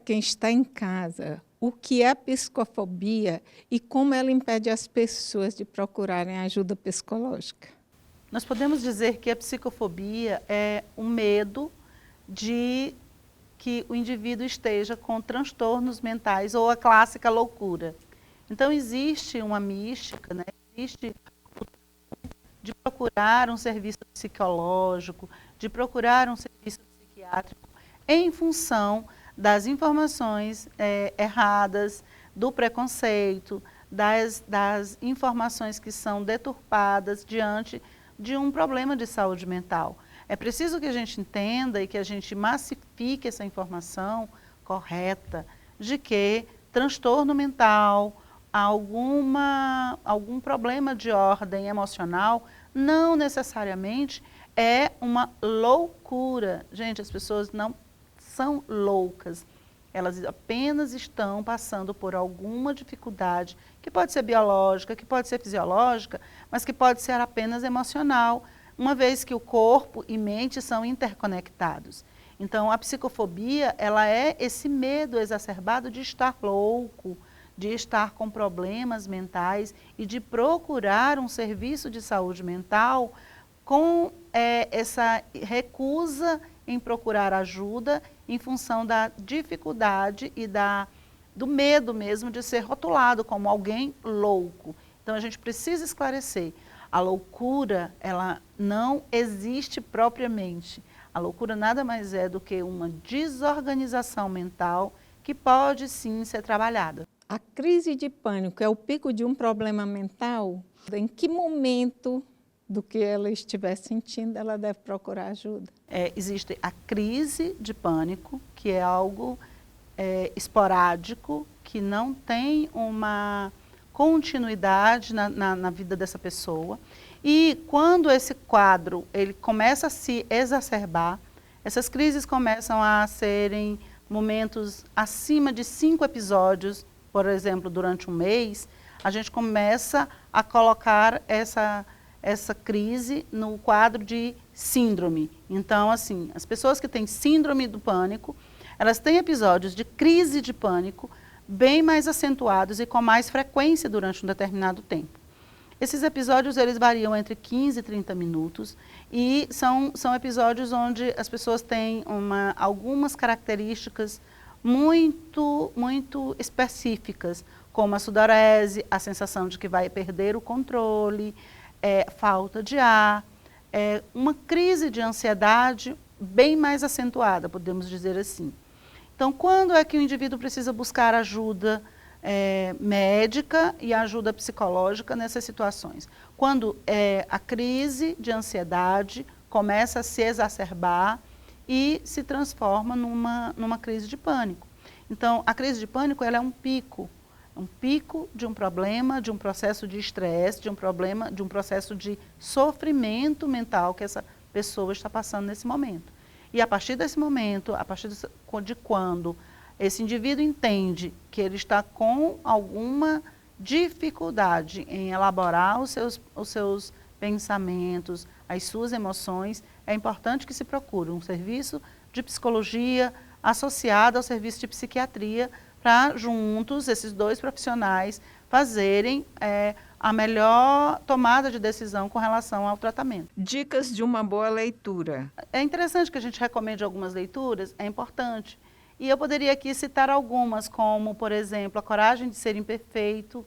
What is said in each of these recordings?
quem está em casa o que é a psicofobia e como ela impede as pessoas de procurarem ajuda psicológica. Nós podemos dizer que a psicofobia é o medo de que o indivíduo esteja com transtornos mentais ou a clássica loucura. Então existe uma mística, né? Existe de procurar um serviço psicológico, de procurar um serviço psiquiátrico em função das informações erradas, do preconceito, das informações que são deturpadas diante de um problema de saúde mental. É preciso que a gente entenda e que a gente massifique essa informação correta de que transtorno mental, algum problema de ordem emocional, não necessariamente é uma loucura. Gente, as pessoas não são loucas, elas apenas estão passando por alguma dificuldade, que pode ser biológica, que pode ser fisiológica, mas que pode ser apenas emocional, uma vez que o corpo e mente são interconectados. Então, a psicofobia, ela é esse medo exacerbado de estar louco, de estar com problemas mentais e de procurar um serviço de saúde mental com essa recusa em procurar ajuda em função da dificuldade e do medo mesmo de ser rotulado como alguém louco. Então, a gente precisa esclarecer, a loucura, ela não existe propriamente. A loucura nada mais é do que uma desorganização mental que pode sim ser trabalhada. A crise de pânico é o pico de um problema mental? Em que momento do que ela estiver sentindo, ela deve procurar ajuda? Existe a crise de pânico, que é algo esporádico, que não tem uma continuidade na vida dessa pessoa. E quando esse quadro ele começa a se exacerbar, essas crises começam a serem momentos acima de 5 episódios, por exemplo, durante um mês, a gente começa a colocar essa crise no quadro de síndrome. Então, assim, as pessoas que têm síndrome do pânico, elas têm episódios de crise de pânico bem mais acentuados e com mais frequência durante um determinado tempo. Esses episódios, eles variam entre 15 e 30 minutos e são episódios onde as pessoas têm algumas características muito específicas, como a sudorese, a sensação de que vai perder o controle, falta de ar, uma crise de ansiedade bem mais acentuada, podemos dizer assim. Então, quando é que o indivíduo precisa buscar ajuda médica e ajuda psicológica nessas situações? Quando a crise de ansiedade começa a se exacerbar e se transforma numa crise de pânico. Então, a crise de pânico ela é um pico de um problema, de um processo de estresse, de um processo de sofrimento mental que essa pessoa está passando nesse momento. E a partir desse momento, a partir de quando esse indivíduo entende que ele está com alguma dificuldade em elaborar os seus pensamentos, as suas emoções, é importante que se procure um serviço de psicologia associado ao serviço de psiquiatria para juntos, esses dois profissionais, fazerem a melhor tomada de decisão com relação ao tratamento. Dicas de uma boa leitura. É interessante que a gente recomende algumas leituras, é importante. E eu poderia aqui citar algumas, como, por exemplo, A Coragem de Ser Imperfeito,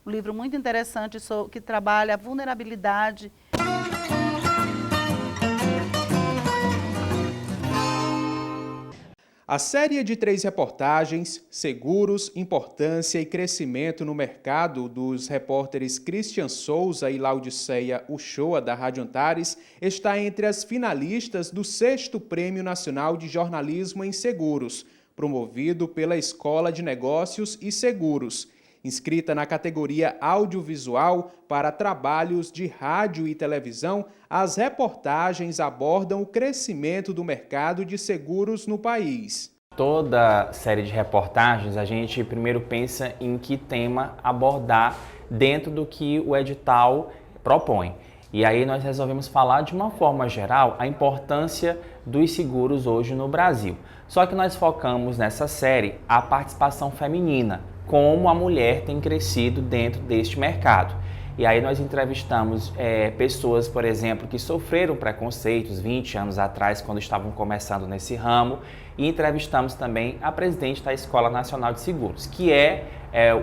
um livro muito interessante que trabalha a vulnerabilidade. A série de 3 reportagens, Seguros, Importância e Crescimento no Mercado, dos repórteres Christian Souza e Laudiceia Uchoa, da Rádio Antares, está entre as finalistas do 6º Prêmio Nacional de Jornalismo em Seguros, promovido pela Escola de Negócios e Seguros. Inscrita na categoria audiovisual para trabalhos de rádio e televisão, as reportagens abordam o crescimento do mercado de seguros no país. Toda série de reportagens, a gente primeiro pensa em que tema abordar dentro do que o edital propõe. E aí nós resolvemos falar de uma forma geral a importância dos seguros hoje no Brasil. Só que nós focamos nessa série a participação feminina, como a mulher tem crescido dentro deste mercado. E aí nós entrevistamos pessoas, por exemplo, que sofreram preconceitos 20 anos atrás, quando estavam começando nesse ramo, e entrevistamos também a presidente da Escola Nacional de Seguros, que é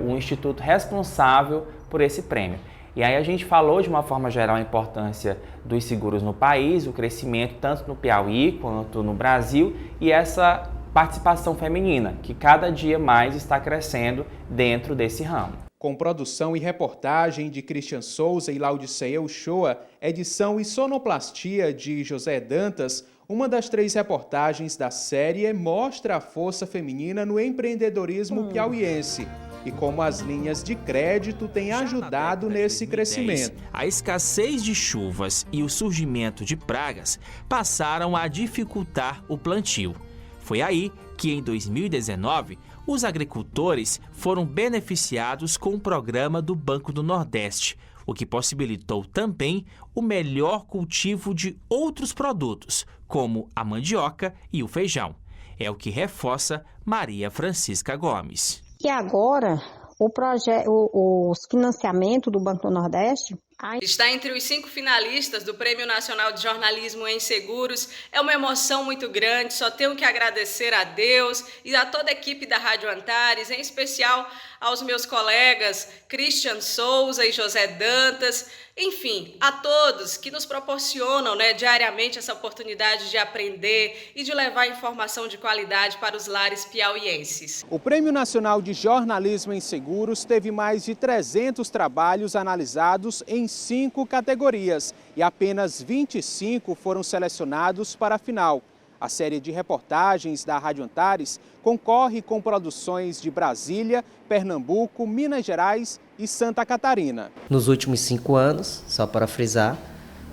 o instituto responsável por esse prêmio. E aí a gente falou de uma forma geral a importância dos seguros no país, o crescimento tanto no Piauí quanto no Brasil e essa participação feminina, que cada dia mais está crescendo dentro desse ramo. Com produção e reportagem de Christian Souza e Laudiceia Uchoa, edição e sonoplastia de José Dantas, uma das 3 reportagens da série mostra a força feminina no empreendedorismo piauiense e como as linhas de crédito têm ajudado nesse crescimento. A escassez de chuvas e o surgimento de pragas passaram a dificultar o plantio. Foi aí que, em 2019, os agricultores foram beneficiados com o programa do Banco do Nordeste, o que possibilitou também o melhor cultivo de outros produtos, como a mandioca e o feijão. É o que reforça Maria Francisca Gomes. E agora, os financiamentos do Banco do Nordeste... Está entre os 5 finalistas do Prêmio Nacional de Jornalismo em Seguros. É uma emoção muito grande, só tenho que agradecer a Deus e a toda a equipe da Rádio Antares, em especial aos meus colegas Christian Souza e José Dantas, enfim, a todos que nos proporcionam diariamente essa oportunidade de aprender e de levar informação de qualidade para os lares piauienses. O Prêmio Nacional de Jornalismo em Seguros teve mais de 300 trabalhos analisados em 5 categorias e apenas 25 foram selecionados para a final. A série de reportagens da Rádio Antares concorre com produções de Brasília, Pernambuco, Minas Gerais e Santa Catarina. Nos últimos 5 anos, só para frisar,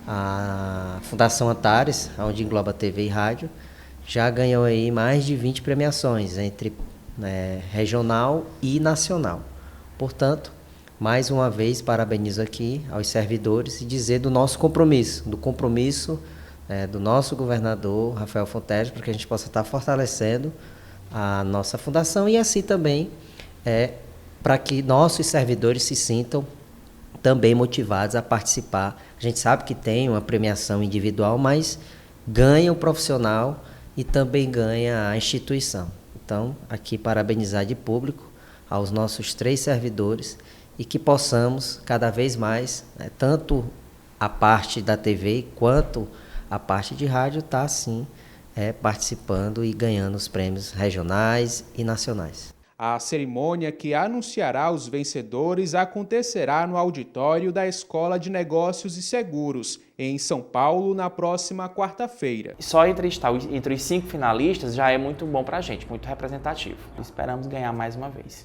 a Fundação Antares, onde engloba TV e rádio, já ganhou aí mais de 20 premiações, entre regional e nacional. Portanto, mais uma vez, parabenizo aqui aos servidores e dizer do nosso compromisso, do nosso governador, Rafael Fontes, para que a gente possa estar fortalecendo a nossa fundação e assim também para que nossos servidores se sintam também motivados a participar. A gente sabe que tem uma premiação individual, mas ganha o profissional e também ganha a instituição. Então, aqui parabenizar de público aos nossos 3 servidores e que possamos cada vez mais, tanto a parte da TV quanto a parte de rádio, estar sim participando e ganhando os prêmios regionais e nacionais. A cerimônia que anunciará os vencedores acontecerá no auditório da Escola de Negócios e Seguros, em São Paulo, na próxima quarta-feira. Só entre os 5 finalistas já é muito bom para a gente, muito representativo. Esperamos ganhar mais uma vez.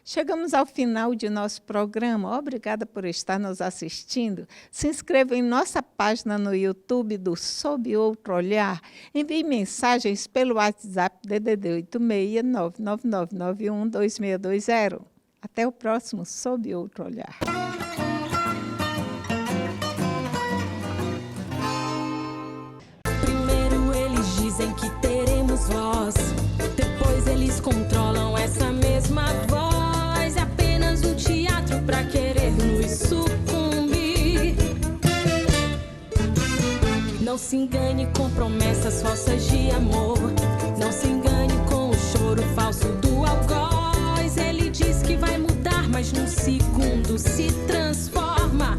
Chegamos ao final de nosso programa. Obrigada por estar nos assistindo. Se inscreva em nossa página no YouTube do Sob Outro Olhar. Envie mensagens pelo WhatsApp DDD 86 99991 2620. Até o próximo Sob Outro Olhar. Primeiro eles dizem que teremos voz, depois eles controlam essa mesma voz. Pra querer nos sucumbir. Não se engane com promessas falsas de amor. Não se engane com o choro falso do algoz. Ele diz que vai mudar, mas num segundo se transforma.